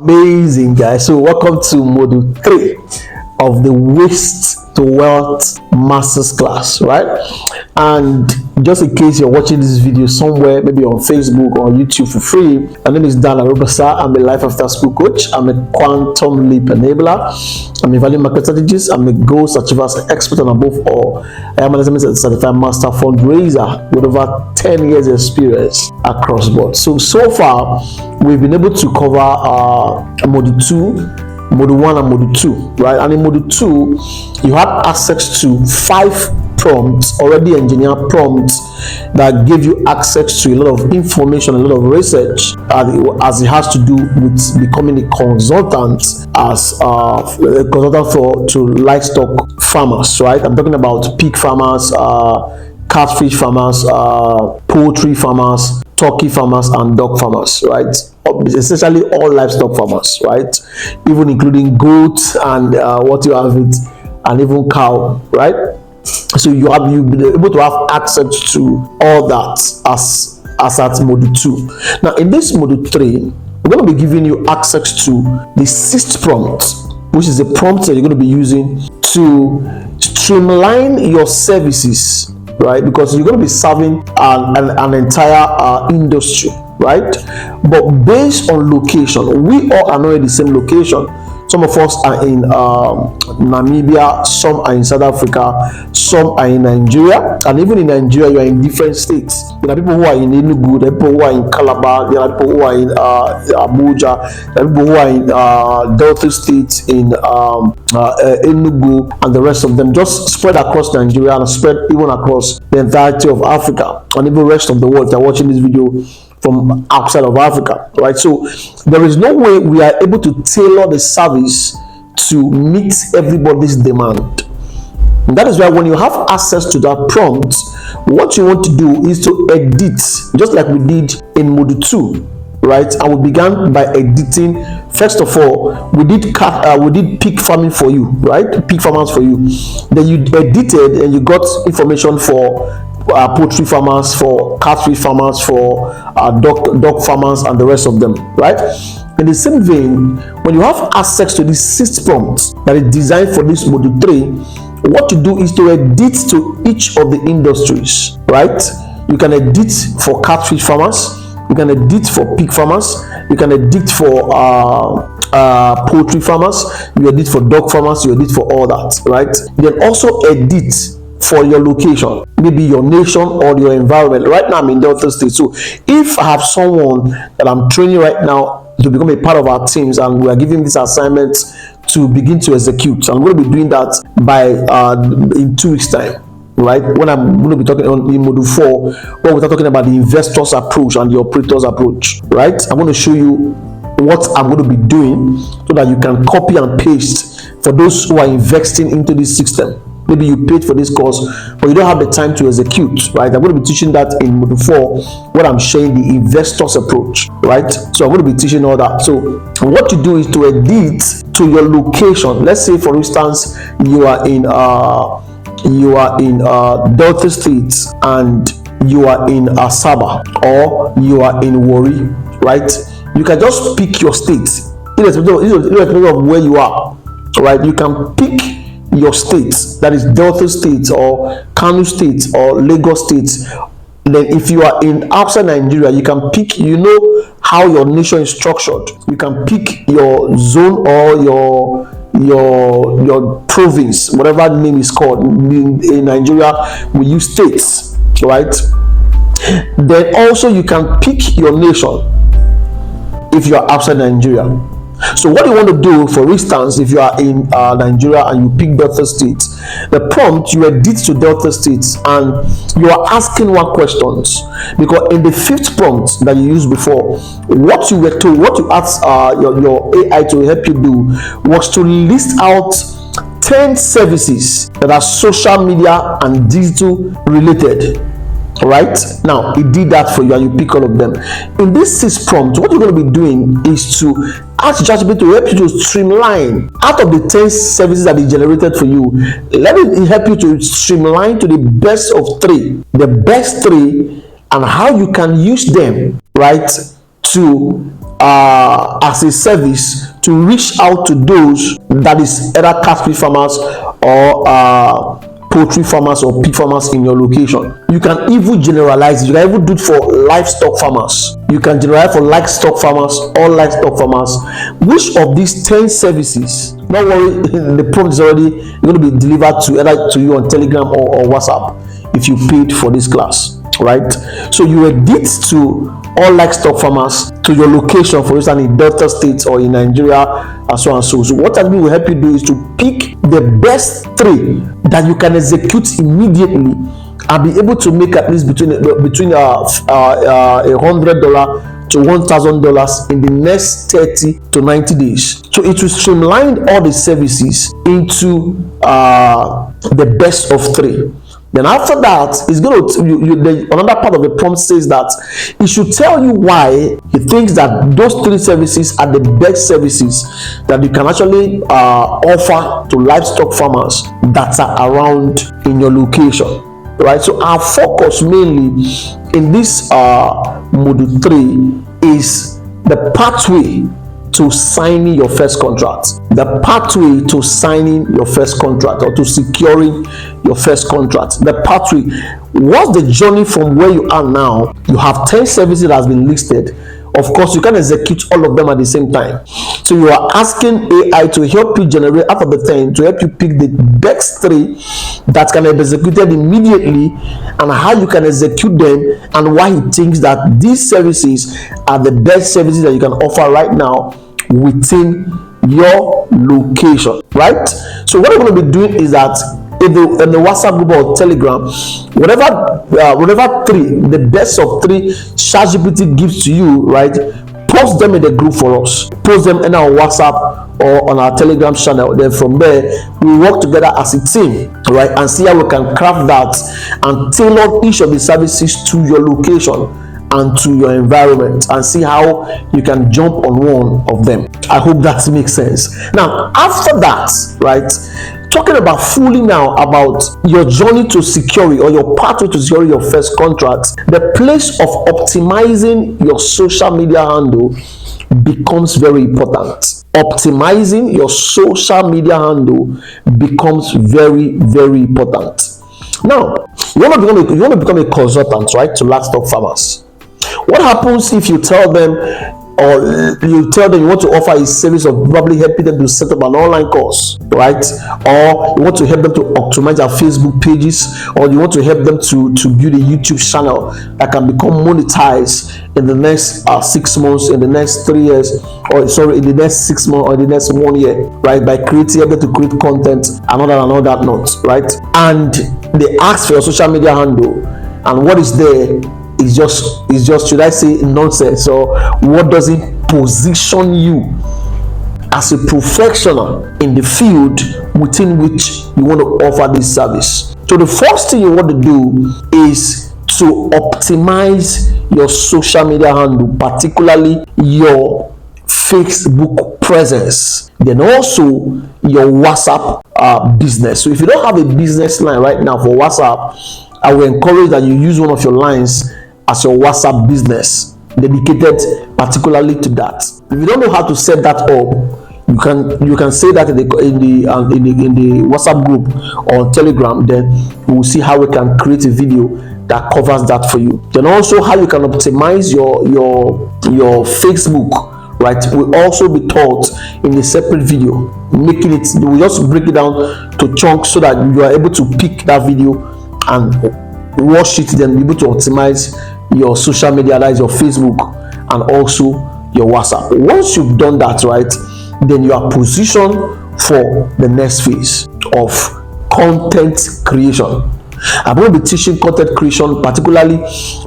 Amazing, guys. So welcome to module 3 of the Waste to Wealth Masterclass, right? And just in case you're watching this video somewhere, maybe on Facebook or YouTube for free, my name is Dan Arobasa. I'm a life after school coach. I'm a quantum leap enabler. I'm a value market strategist. I'm a goals achievers expert, and above all, I am a certified master fundraiser with over 10 years experience across board. So far, we've been able to cover module 2, module 1 and module 2, right? And in module 2, you had access to 5 prompts, already engineered prompts that give you access to a lot of information, a lot of research as it has to do with becoming a consultant, as a consultant to livestock farmers, right? I'm talking about pig farmers, catfish farmers, poultry farmers, turkey farmers, and dog farmers, right? Essentially all livestock farmers, right? Even including goats and what you have it, and even cow, right? So you've been able to have access to all that as at module 2. Now in this module 3, we're going to be giving you access to the 6th prompt, which is the prompt that you're going to be using to streamline your services, right? Because you're going to be serving an entire industry, right? But based on location, we all are not in the same location. Some of us are in Namibia, some are in South Africa, some are in Nigeria, and even in Nigeria, you are in different states. There are people who are in Enugu, there are people who are in Calabar, there are people who are in Abuja, there are people who are in Delta State, in Enugu, and the rest of them, just spread across Nigeria and spread even across the entirety of Africa, and even the rest of the world. They're watching this video from outside of Africa, right? So there is no way we are able to tailor the service to meet everybody's demand. And that is why when you have access to that prompt, what you want to do is to edit, just like we did in module 2, right? And we began by editing. First of all, we did pig farming for you, right? Pig farmers for you. Then you edited and you got information for poultry farmers, for catfish farmers, for dog farmers, and the rest of them, right? In the same vein, when you have access to this 6th prompt that is designed for this module 3, what you do is to edit to each of the industries, right? You can edit for catfish farmers, you can edit for pig farmers, you can edit for poultry farmers, you edit for dog farmers, you edit for all that, right? You can also edit for your location, maybe your nation or your environment. Right now I'm in Delta State, so if I have someone that I'm training right now to become a part of our teams, and we are giving this assignment to begin to execute, I'm going to be doing that by in 2 weeks time, right? When I'm going to be talking on in module 4, when we're talking about the investors approach and the operators approach, right? I'm going to show you what I'm going to be doing so that you can copy and paste for those who are investing into this system. Maybe you paid for this course, but you don't have the time to execute, right? I'm going to be teaching that in module 4, when I'm showing the investors approach, right? So I'm going to be teaching all that. So what you do is to edit to your location. Let's say, for instance, you are in Delta State and you are in Asaba, or you are in Warri, right? You can just pick your state, irrespective of where you are, right? You can pick your state, that is Delta State or Kano State or Lagos State. Then if you are in outside Nigeria, you can pick, you know how your nation is structured, you can pick your zone or your province, whatever the name is called. In Nigeria we use states, right? Then also you can pick your nation if you are outside Nigeria. So what you want to do, for instance, if you are in Nigeria and you pick Delta State, the prompt, you edit to Delta State and you are asking one questions, because in the 5th prompt that you used before, what you were told, what you asked your AI to help you do was to list out 10 services that are social media and digital related. Right now, it did that for you and you pick all of them. In this 6th prompt, what you're going to be doing is to ask ChatGPT to help you to streamline out of the 10 services that it generated for you. Let it help you to streamline to the best of 3, the best 3, and how you can use them, right, to as a service to reach out to those that is either catfish farmers or poultry farmers or pig farmers in your location. You can even generalize it. You can even do it for livestock farmers. You can generalize for livestock farmers or livestock farmers. Which of these 10 services, don't worry, the prompt is already going to be delivered to either to you on Telegram or WhatsApp if you paid for this class, right? So you edit to all livestock farmers to your location, for instance in Delta States or in Nigeria, and so and so. So what I will help you do is to pick the best 3 that you can execute immediately and be able to make at least between $100 to $1,000 in the next 30 to 90 days. So it will streamline all the services into the best of 3. Then after that, it's going to another part of the prompt says that it should tell you why it thinks that those 3 services are the best services that you can actually offer to livestock farmers that are around in your location, right? So our focus mainly in this module 3 is the pathway to signing your first contract. The pathway to signing your first contract or to securing your first contract. The pathway. What's the journey from where you are now? You have 10 services that has been listed. Of course, you can execute all of them at the same time. So you are asking AI to help you generate out of the 10, to help you pick the best 3 that can be executed immediately, and how you can execute them, and why he thinks that these services are the best services that you can offer right now within your location, right? So what I'm going to be doing is that in the WhatsApp group or Telegram, whatever 3, the best of 3 ChatGPT gives to you, right? Post them in the group for us. Post them in our WhatsApp or on our Telegram channel. Then from there, we work together as a team, right? And see how we can craft that and tailor each of the services to your location and to your environment, and see how you can jump on one of them. I hope that makes sense. Now, after that, right, talking about fully now about your journey to securing or your pathway to securing your first contract, the place of optimizing your social media handle becomes very important. Optimizing your social media handle becomes very, very important. Now, you want to become a consultant, right, to livestock farmers. What happens if you tell them, or you tell them you want to offer a service of probably helping them to set up an online course, right? Or you want to help them to optimize their Facebook pages, or you want to help them to build a YouTube channel that can become monetized in the next 6 months, in the next 3 years, in the next 6 months, or in the next 1 year, right? By able to create content and all that note, right? And they ask for your social media handle, and what is there is just should I say nonsense, or what does it position you as a professional in the field within which you want to offer this service. So the first thing you want to do is to optimize your social media handle, particularly your Facebook presence, then also your WhatsApp business. So if you don't have a business line right now for WhatsApp, I will encourage that you use one of your lines as your WhatsApp business, dedicated particularly to that. If you don't know how to set that up, you can say that in the WhatsApp group or Telegram. Then we will see how we can create a video that covers that for you. Then also how you can optimize your Facebook, right, will also be taught in a separate video. Making it, we just break it down to chunks so that you are able to pick that video and watch it, then be able to optimize your social media, that is your Facebook and also your WhatsApp. Once you've done that, right, then you are positioned for the next phase of content creation. I'm going to be teaching content creation particularly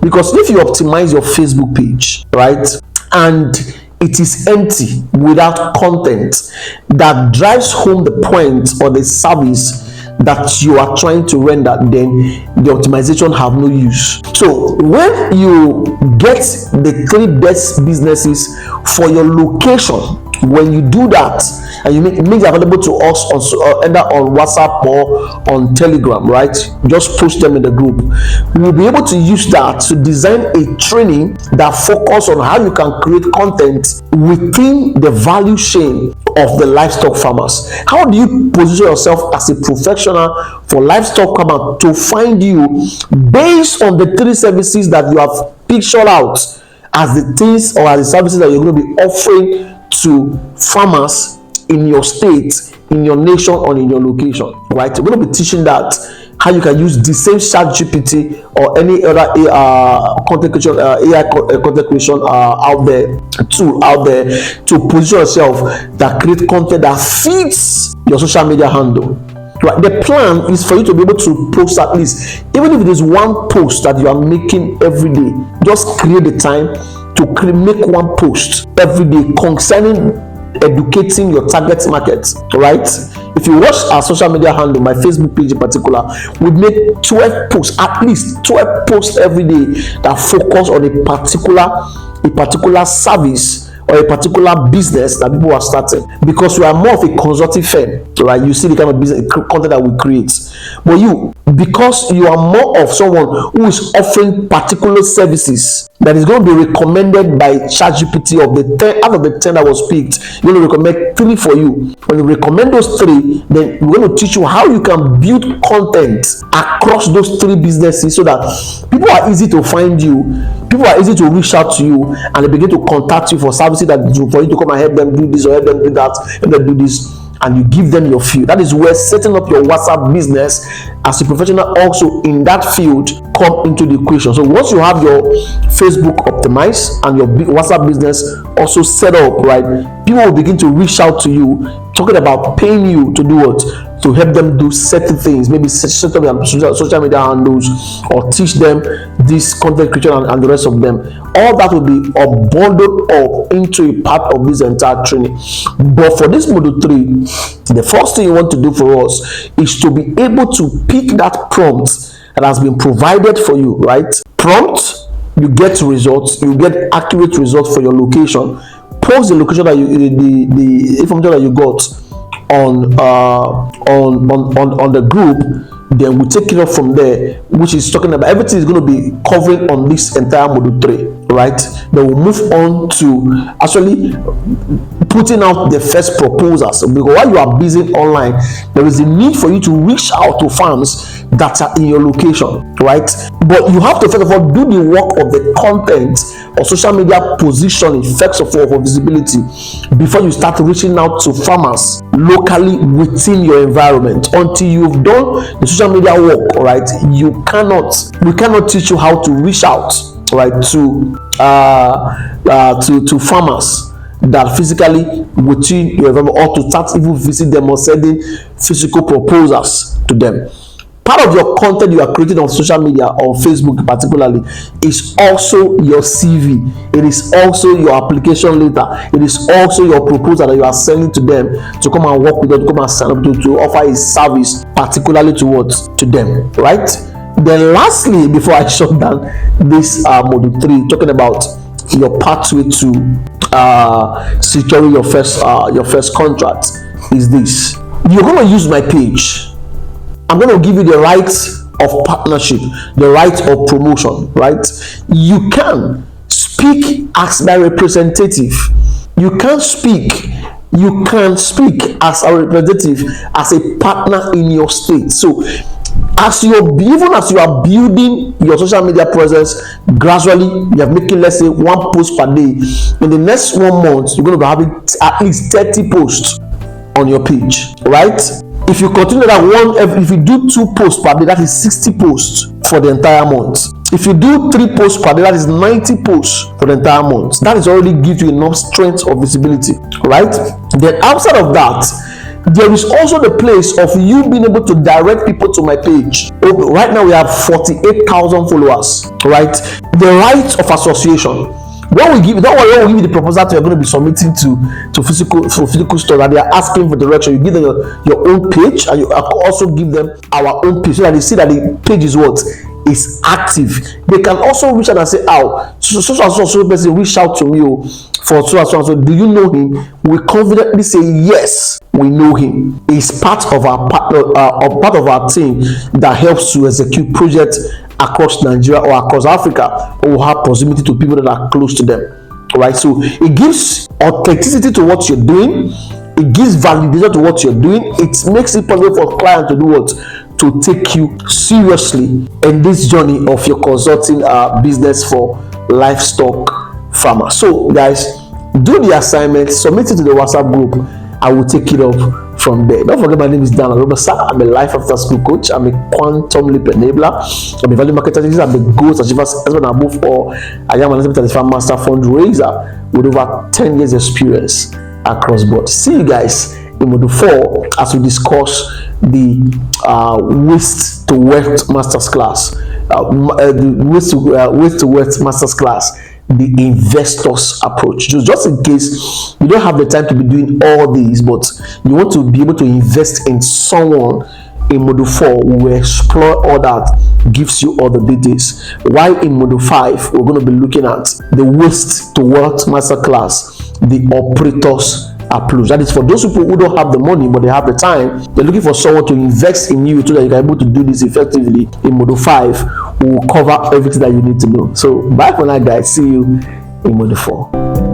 because if you optimize your Facebook page, right, and it is empty without content that drives home the point or the service that you are trying to render, then the optimization have no use. So when you get the 3 best businesses for your location, when you do that and you make it available to us on either on WhatsApp or on Telegram, right? Just post them in the group. We will be able to use that to design a training that focus on how you can create content within the value chain of the livestock farmers. How do you position yourself as a professional for livestock farmers to find you based on the 3 services that you have pictured out as the things or as the services that you're going to be offering to farmers in your state, in your nation, or in your location, right? We're going to be teaching that, how you can use the same ChatGPT or any other content creation, AI content creation out there to position yourself that create content that fits your social media handle. Right. The plan is for you to be able to post at least, even if it is one post that you are making every day, just create the time to make one post every day concerning educating your target market, right? If you watch our social media handle, my Facebook page in particular, we make 12 posts, at least 12 posts every day that focus on a particular service or a particular business that people are starting, because we are more of a consulting firm, right? You see the kind of business content that we create, but because you are more of someone who is offering particular services that is going to be recommended by ChatGPT. Of the 10 out of the 10 that was picked, you're going to recommend 3 for you. When you recommend those 3, then we're going to teach you how you can build content across those 3 businesses, so that people are easy to find you, people are easy to reach out to you, and they begin to contact you for services that for you to come and help them do this or help them do that, help them do this, and you give them your field. That is where setting up your WhatsApp business as a professional also in that field come into the equation. So once you have your Facebook optimized and your WhatsApp business also set up, right, people will begin to reach out to you, talking about paying you to do what? To help them do certain things, maybe set up their social media handles, or teach them this content creation and the rest of them. All that will be bundled up into a part of this entire training. But for this module 3, the first thing you want to do for us is to be able to pick that prompt that has been provided for you, right? Prompt, you get results, you get accurate results for your location. Post the location that the information that you got on the group, then we take it up from there, which is talking about everything is going to be covering on this entire module 3, right? Then we'll move on to actually putting out the first proposals, because while you are busy online, there is a need for you to reach out to farms that are in your location, right? But you have to first of all do the work of the content or social media positioning, first of all, for visibility, before you start reaching out to farmers locally within your environment. Until you've done the social media work, all right, we cannot teach you how to reach out, right, to farmers that physically within your environment, or to start even visit them or sending physical proposals to them. Part of your content you are creating on social media, on Facebook particularly, is also your CV. It is also your application letter. It is also your proposal that you are sending to them to come and work with them, to come and sign up to offer a service particularly to them, right? Then lastly, before I shut down this module 3, talking about your pathway to securing your first contract, is this. You're going to use my page. I'm going to give you the rights of partnership, the right of promotion, right? You can speak as my representative. You can speak as a representative, as a partner in your state. So as you are building your social media presence, gradually you are making, let's say, 1 post per day. In the next 1 month, you're going to be having at least 30 posts on your page, right? If you continue that if you do 2 posts per day, that is 60 posts for the entire month. If you do 3 posts per day, that is 90 posts for the entire month. That is already gives you enough strength of visibility, right? Then outside of that, there is also the place of you being able to direct people to my page. Right now we have 48,000 followers, right? The rights of association. When we give you the proposal that you're going to be submitting to physical store that they are asking for direction, you give them your own page, and you also give them our own page, so that they see that the page is what? is active. They can also reach out and say, "Oh, so person reach out to me for so. Do you know him?" We confidently say, "Yes, we know him. He's part of our part of our team that helps to execute projects across Nigeria or across Africa, or will have proximity to people that are close to them." Right? So it gives authenticity to what you're doing. It gives validation to what you're doing. It makes it possible for clients to do what? To take you seriously in this journey of your consulting business for livestock farmers. So guys, do the assignment, submit it to the WhatsApp group. I will take it up from there. Don't forget, my name is Dan Arobasa. I'm a life after school coach. I'm a quantum leap enabler. I'm a value marketer. These are the goals achievers and above all. I am an master fundraiser with over 10 years experience across board. See you guys in module 4 as we discuss the waste to wealth masterclass. The waste to wealth masterclass, the investor's approach. So just in case you don't have the time to be doing all these, but you want to be able to invest in someone, in module 4 we will explore all that, gives you all the details. While in module 5 we're going to be looking at the waste to wealth masterclass, the operator's approach. That is for those people who don't have the money but they have the time. They're looking for someone to invest in you so that you're able to do this effectively. In module 5 we will cover everything that you need to know. So bye for now guys, see you in module 4.